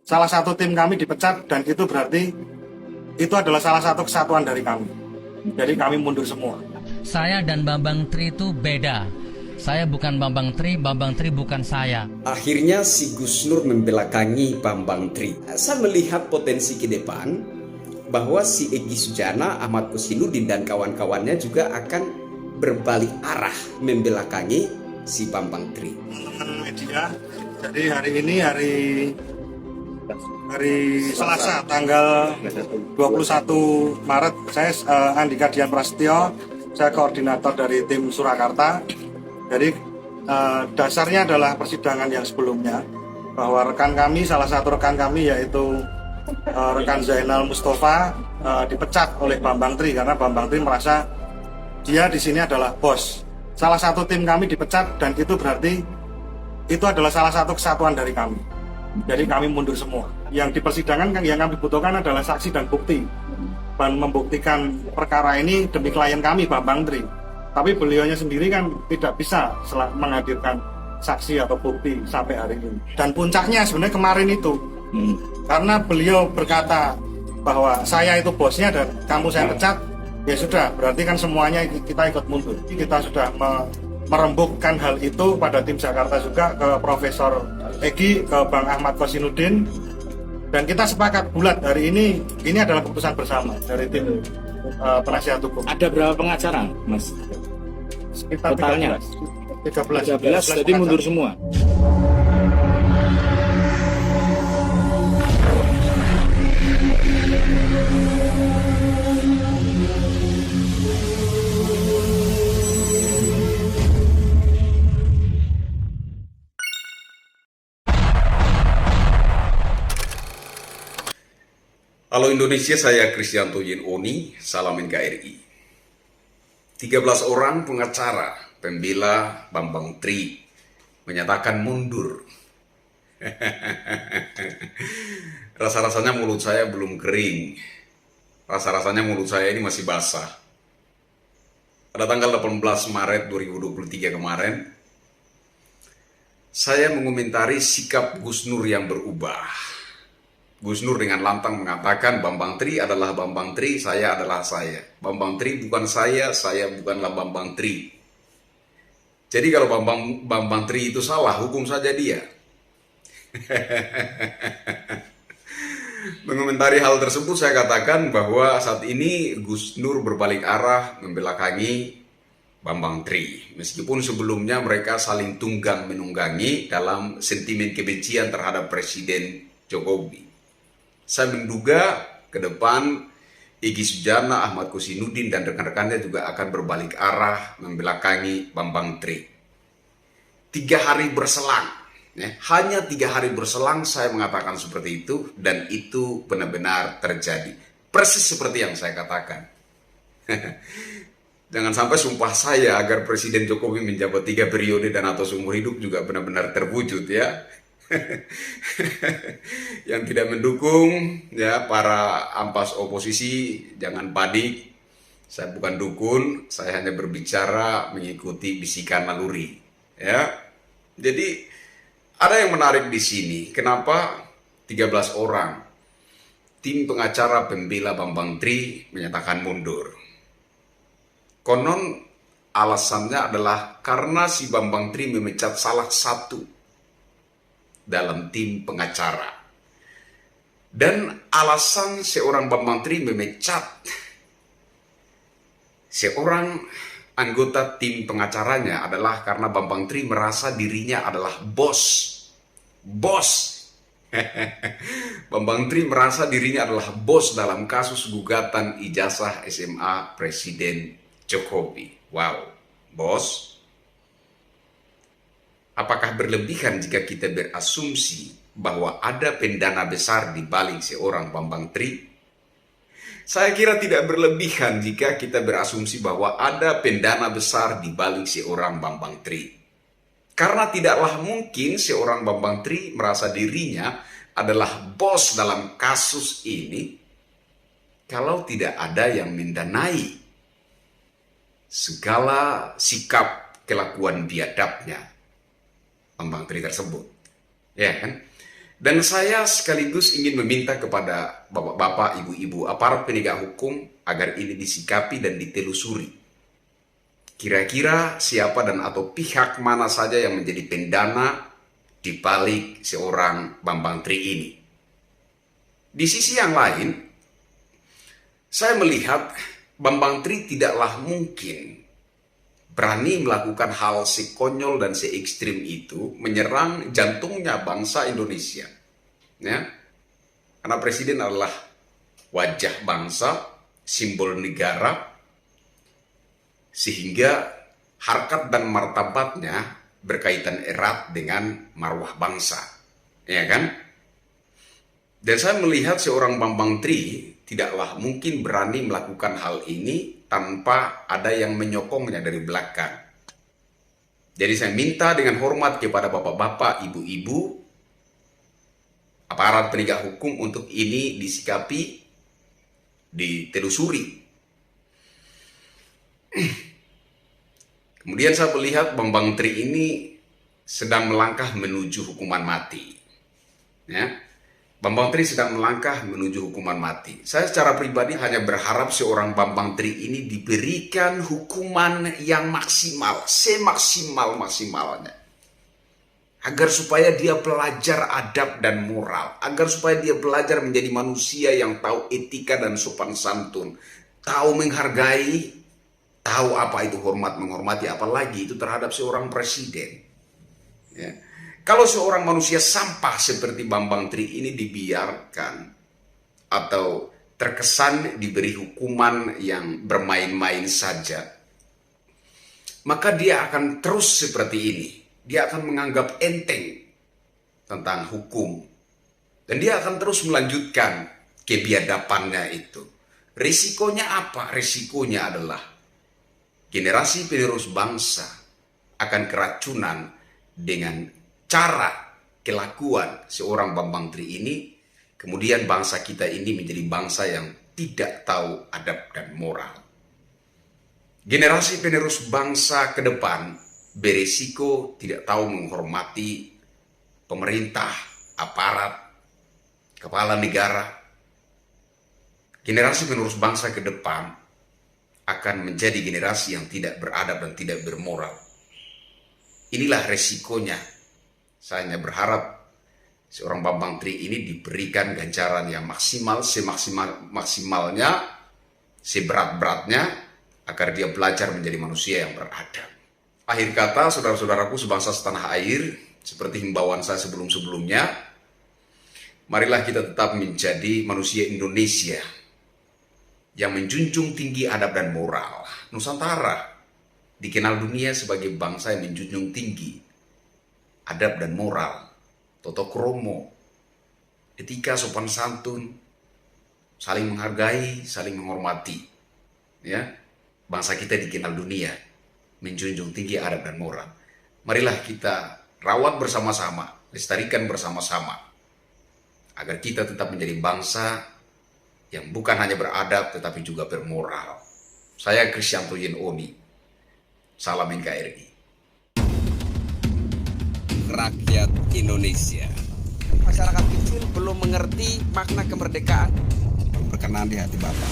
salah satu tim kami dipecat, dan itu berarti itu adalah salah satu kesatuan dari kami. Jadi kami mundur semua. Saya dan Bambang Tri itu beda. Saya bukan Bambang Tri bukan saya. Akhirnya si Gus Nur membelakangi Bambang Tri. Saya melihat potensi ke depan bahwa si Egy Sujana, Ahmad Kosinudin dan kawan-kawannya juga akan berbalik arah membelakangi si Bambang Tri. Media, jadi hari ini hari Selasa tanggal 21 Maret, saya Andika Dian Prasetyo, saya koordinator dari tim Surakarta. Jadi dasarnya adalah persidangan yang sebelumnya, bahwa rekan kami, salah satu rekan kami yaitu rekan Zainal Mustafa dipecat oleh Bambang Tri karena Bambang Tri merasa dia di sini adalah bos. Salah satu tim kami dipecat, dan itu berarti itu adalah salah satu kesatuan dari kami. Jadi kami mundur semua. Yang di persidangan yang kami butuhkan adalah saksi dan bukti, dan membuktikan perkara ini demi klien kami Bambang Tri. Tapi beliaunya sendiri kan tidak bisa menghadirkan saksi atau bukti sampai hari ini. Dan puncaknya sebenarnya kemarin itu, karena beliau berkata bahwa saya itu bosnya dan kamu saya pecat, ya sudah, berarti kan semuanya kita ikut mundur. Kita sudah merembukkan hal itu pada tim Jakarta juga, ke Profesor Egy, ke Bang Ahmad Kosinudin, dan kita sepakat bulat hari ini adalah keputusan bersama dari tim penasihat hukum. Ada berapa pengacara, Mas? Sekitar Totalnya? 13 jadi mundur semua. Halo Indonesia, saya Kristianto Yen Oni, salam NKRI. 13 orang pengacara pembela Bambang Tri menyatakan mundur. Rasa-rasanya mulut saya belum kering. Rasa-rasanya mulut saya ini masih basah. Pada tanggal 18 Maret 2023 kemarin, saya mengomentari sikap Gus Nur yang berubah. Gus Nur dengan lantang mengatakan Bambang Tri adalah Bambang Tri, saya adalah saya. Bambang Tri bukan saya bukanlah Bambang Tri. Jadi kalau Bambang Tri itu salah, hukum saja dia. Mengomentari hal tersebut, saya katakan bahwa saat ini Gus Nur berbalik arah membelakangi Bambang Tri. Meskipun sebelumnya mereka saling tunggang menunggangi dalam sentimen kebencian terhadap Presiden Jokowi. Saya menduga ke depan Egy Sujana, Ahmad Kosinudin dan rekan-rekannya juga akan berbalik arah membelakangi Bambang Tri. 3 hari berselang, hanya 3 hari berselang saya mengatakan seperti itu, dan itu benar-benar terjadi. Persis seperti yang saya katakan. Jangan sampai sumpah saya agar Presiden Jokowi menjabat 3 periode dan atau seumur hidup juga benar-benar terwujud ya. Yang tidak mendukung ya, para ampas oposisi jangan panik. Saya bukan dukun, saya hanya berbicara mengikuti bisikan naluri ya. Jadi ada yang menarik di sini, kenapa 13 orang tim pengacara pembela Bambang Tri menyatakan mundur. Konon alasannya adalah karena si Bambang Tri memecat salah satu dalam tim pengacara. Dan alasan seorang Bambang Tri memecat seorang anggota tim pengacaranya adalah karena Bambang Tri merasa dirinya adalah bos. Bambang Tri merasa dirinya adalah bos dalam kasus gugatan ijazah SMA Presiden Jokowi. Wow, bos. Apakah berlebihan jika kita berasumsi bahwa ada pendana besar di balik seorang Bambang Tri? Saya kira tidak berlebihan jika kita berasumsi bahwa ada pendana besar di balik seorang Bambang Tri. Karena tidaklah mungkin seorang Bambang Tri merasa dirinya adalah bos dalam kasus ini kalau tidak ada yang mendanai segala sikap kelakuan biadabnya Bambang Tri tersebut, ya kan? Dan saya sekaligus ingin meminta kepada bapak-bapak, ibu-ibu, aparat penegak hukum agar ini disikapi dan ditelusuri. Kira-kira siapa dan atau pihak mana saja yang menjadi pendana di balik seorang Bambang Tri ini. Di sisi yang lain, saya melihat Bambang Tri tidaklah mungkin berani melakukan hal sekonyol dan se-ekstrim itu, menyerang jantungnya bangsa Indonesia. Ya. Karena presiden adalah wajah bangsa, simbol negara, sehingga harkat dan martabatnya berkaitan erat dengan marwah bangsa. Ya kan? Dan saya melihat seorang Bambang Tri tidaklah mungkin berani melakukan hal ini tanpa ada yang menyokongnya dari belakang. Jadi saya minta dengan hormat kepada bapak-bapak, ibu-ibu, aparat penegak hukum untuk ini disikapi, ditelusuri. Kemudian saya melihat Bambang Tri ini sedang melangkah menuju hukuman mati. Ya. Bambang Tri sedang melangkah menuju hukuman mati. Saya secara pribadi hanya berharap seorang Bambang Tri ini diberikan hukuman yang maksimal, semaksimal-maksimalnya. Agar supaya dia belajar adab dan moral. Agar supaya dia belajar menjadi manusia yang tahu etika dan sopan santun. Tahu menghargai, tahu apa itu hormat menghormati, apalagi itu terhadap seorang presiden. Ya. Kalau seorang manusia sampah seperti Bambang Tri ini dibiarkan atau terkesan diberi hukuman yang bermain-main saja, maka dia akan terus seperti ini. Dia akan menganggap enteng tentang hukum. Dan dia akan terus melanjutkan kebiadabannya itu. Risikonya apa? Risikonya adalah generasi penerus bangsa akan keracunan dengan cara kelakuan seorang Bambang Tri ini, kemudian bangsa kita ini menjadi bangsa yang tidak tahu adab dan moral. Generasi penerus bangsa ke depan beresiko tidak tahu menghormati pemerintah, aparat, kepala negara. Generasi penerus bangsa ke depan akan menjadi generasi yang tidak beradab dan tidak bermoral. Inilah resikonya. Saya hanya berharap seorang Bambang Tri ini diberikan ganjaran yang maksimal, semaksimalnya, seberat-beratnya, agar dia belajar menjadi manusia yang beradab. Akhir kata, saudara-saudaraku sebangsa setanah air, seperti himbauan saya sebelum-sebelumnya, marilah kita tetap menjadi manusia Indonesia yang menjunjung tinggi adab dan moral. Nusantara dikenal dunia sebagai bangsa yang menjunjung tinggi adab dan moral, toto kromo, etika sopan santun, saling menghargai, saling menghormati. Ya, bangsa kita dikenal dunia menjunjung tinggi adab dan moral. Marilah kita rawat bersama-sama, lestarikan bersama-sama, agar kita tetap menjadi bangsa yang bukan hanya beradab tetapi juga bermoral. Saya Krisyanto Yen Oni, salam NKRI. Rakyat Indonesia. Masyarakat kecil belum mengerti makna kemerdekaan. Berkenan di hati Bapak.